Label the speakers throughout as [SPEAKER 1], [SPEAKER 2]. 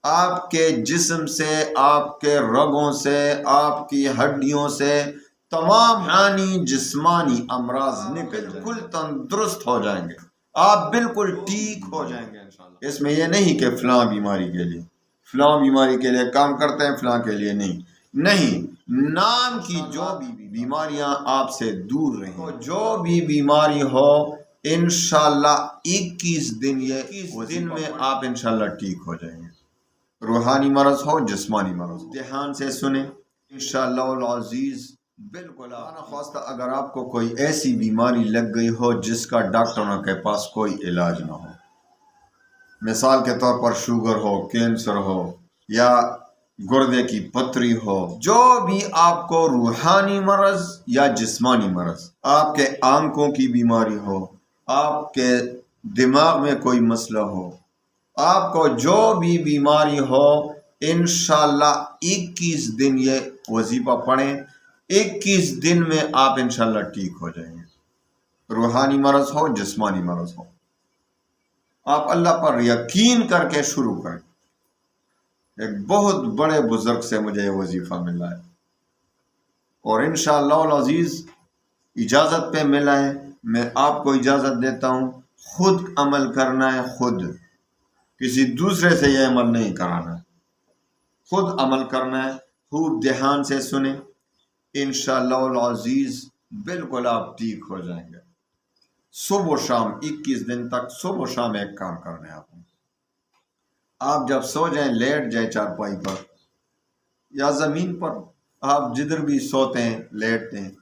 [SPEAKER 1] آپ کے جسم سے، آپ کے رگوں سے، آپ کی ہڈیوں سے تمام روحانی جسمانی امراض نکل جائیں گے، بالکل تندرست ہو جائیں گے، آپ بالکل ٹھیک ہو جائیں گے انشاءاللہ۔ اس میں یہ نہیں کہ فلاں بیماری کے لیے، فلاں بیماری کے لیے کام کرتے ہیں، فلاں کے لیے نہیں، نام کی جو بھی بیماریاں آپ سے دور رہیں، جو بھی بیماری ہو انشاءاللہ 21 دن میں آپ انشاءاللہ ٹھیک ہو جائیں گے۔ روحانی مرض ہو، جسمانی مرض ہو، دھیان سے سنیں انشاءاللہ العزیز۔ بالکل خواستہ اگر آپ کو کوئی ایسی بیماری لگ گئی ہو جس کا ڈاکٹروں کے پاس کوئی علاج نہ ہو، مثال کے طور پر شوگر ہو، کینسر ہو، یا گردے کی پتھری ہو، جو بھی آپ کو روحانی مرض یا جسمانی مرض، آپ کے آنکھوں کی بیماری ہو، آپ کے دماغ میں کوئی مسئلہ ہو، آپ کو جو بھی بیماری ہو انشاءاللہ 21 دن یہ وظیفہ پڑھیں، 21 دن میں آپ انشاءاللہ ٹھیک ہو جائیں گے۔ روحانی مرض ہو، جسمانی مرض ہو، آپ اللہ پر یقین کر کے شروع کریں۔ ایک بہت بڑے بزرگ سے مجھے یہ وظیفہ ملا ہے، اور انشاءاللہ العزیز اجازت پہ ملا ہے، میں آپ کو اجازت دیتا ہوں، خود عمل کرنا ہے، خود، کسی دوسرے سے یہ عمل نہیں کرانا ہے، خود عمل کرنا ہے۔ خوب دھیان سے سنیں، انشاءاللہ العزیز بالکل آپ ٹھیک ہو جائیں گے۔ صبح و شام 21 دن تک صبح و شام ایک کام کرنا ہے آپ جب سو جائیں لیٹ جائیں چارپائی پر یا زمین پر، آپ جدھر بھی سوتے ہیں لیٹتے ہیں،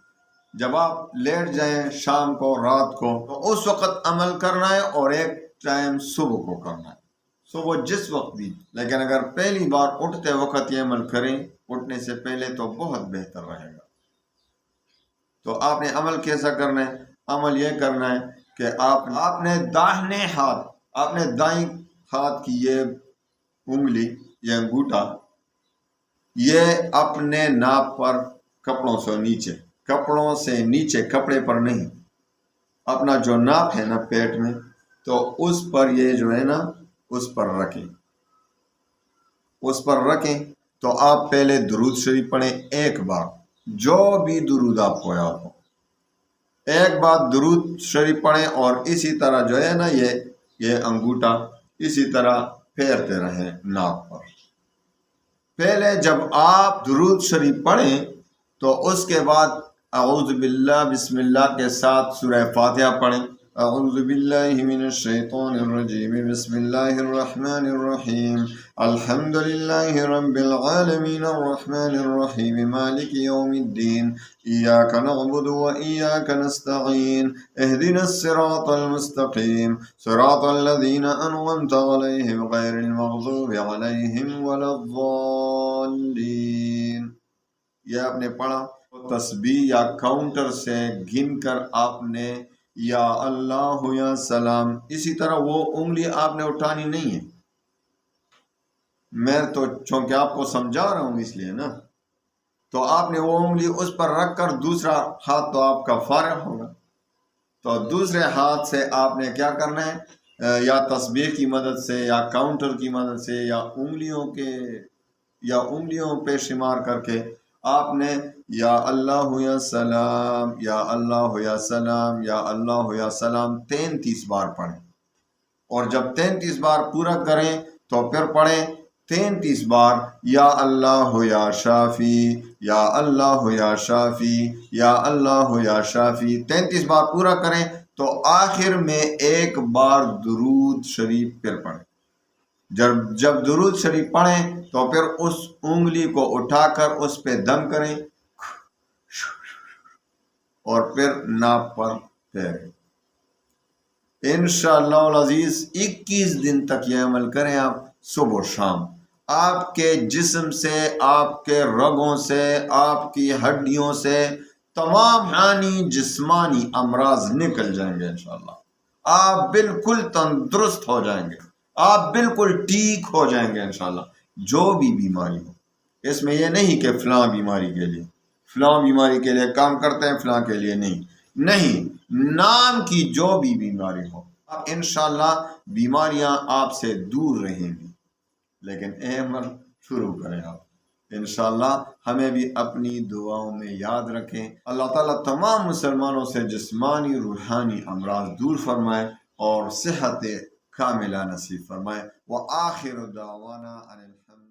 [SPEAKER 1] جب آپ لیٹ جائیں شام کو، رات کو، تو اس وقت عمل کرنا ہے، اور ایک ٹائم صبح کو کرنا ہے، صبح جس وقت بھی۔ لیکن اگر پہلی بار اٹھتے وقت یہ عمل کریں اٹھنے سے پہلے تو بہت بہتر رہے گا۔ تو آپ نے عمل کیسا کرنا ہے؟ عمل یہ کرنا ہے کہ آپ نے داہنے ہاتھ، آپ نے دائیں ہاتھ کی یہ انگلی، یہ انگوٹھا، یہ اپنے ناپ پر کپڑوں سے نیچے، کپڑے پر نہیں، اپنا جو ناپ ہے نا پیٹ میں، تو اس پر یہ جو ہے نا اس پر رکھیں، تو آپ پہلے درود شریف پڑھیں ایک بار، جو بھی درود آپ کو یاد ہو ایک بار درود شریف پڑھیں، اور اسی طرح جو ہے نا یہ انگوٹھا اسی طرح پھیرتے رہیں ناپ پر۔ پہلے جب آپ درود شریف پڑھیں تو اس کے بعد اعوذ باللہ بسم اللہ کے ساتھ سورہ فاتحہ پڑھیں۔ اعوذ باللہ من الشیطان الرجیم، بسم اللہ الرحمن الرحیم، الحمد للہ رب العالمین الرحمن الرحیم مالک یوم الدین، ایاک نعبد و ایاک نستعین، اہدنا الصراط المستقیم، صراط الذین انعمت علیہم غیر المغضوب علیہم ولا الضالین۔ یہ آپ نے پڑھا، تسبیح یا کاؤنٹر سے گن کر آپ نے یا اللہ یا سلام، اسی طرح وہ انگلی آپ نے اٹھانی نہیں ہے، میں تو چونکہ آپ کو سمجھا رہا ہوں اس لیے نا، تو آپ نے وہ انگلی اس پر رکھ کر دوسرا ہاتھ تو آپ کا فارغ ہوگا، تو دوسرے ہاتھ سے آپ نے کیا کرنا ہے، یا تسبیح کی مدد سے یا کاؤنٹر کی مدد سے یا انگلیوں پہ شمار کر کے آپ نے یا اللہ یا سلام، یا اللہ یا سلام، یا اللہ یا سلام 33 بار پڑھیں، اور جب 33 بار پورا کریں تو پھر پڑھیں 33 بار یا اللہ یا شافی، یا اللہ یا شافی، یا اللہ یا شافی، 33 بار پورا کریں تو آخر میں ایک بار درود شریف پھر پڑھیں۔ جب درود شریف پڑھیں تو پھر اس انگلی کو اٹھا کر اس پہ دم کریں، اور پھر ناپ پر پھیریں۔ انشاءاللہ العزیز 21 دن تک یہ عمل کریں آپ، صبح و شام، آپ کے جسم سے، آپ کے رگوں سے، آپ کی ہڈیوں سے تمام روحانی جسمانی امراض نکل جائیں گے انشاءاللہ، آپ بالکل تندرست ہو جائیں گے، آپ بالکل ٹھیک ہو جائیں گے انشاءاللہ، جو بھی بیماری ہو۔ اس میں یہ نہیں کہ فلاں بیماری کے لیے کام کرتے ہیں، فلاں کے لیے نہیں، نام کی جو بھی بیماری ہو، انشاءاللہ بیماریاں آپ سے دور رہیں گی۔ لیکن عمل شروع کریں آپ انشاءاللہ ہمیں بھی اپنی دعاؤں میں یاد رکھیں. اللہ تعالیٰ تمام مسلمانوں سے جسمانی روحانی امراض دور فرمائے اور صحت کاملہ نصیب فرمائے. وآخر دعوانا ان الحمد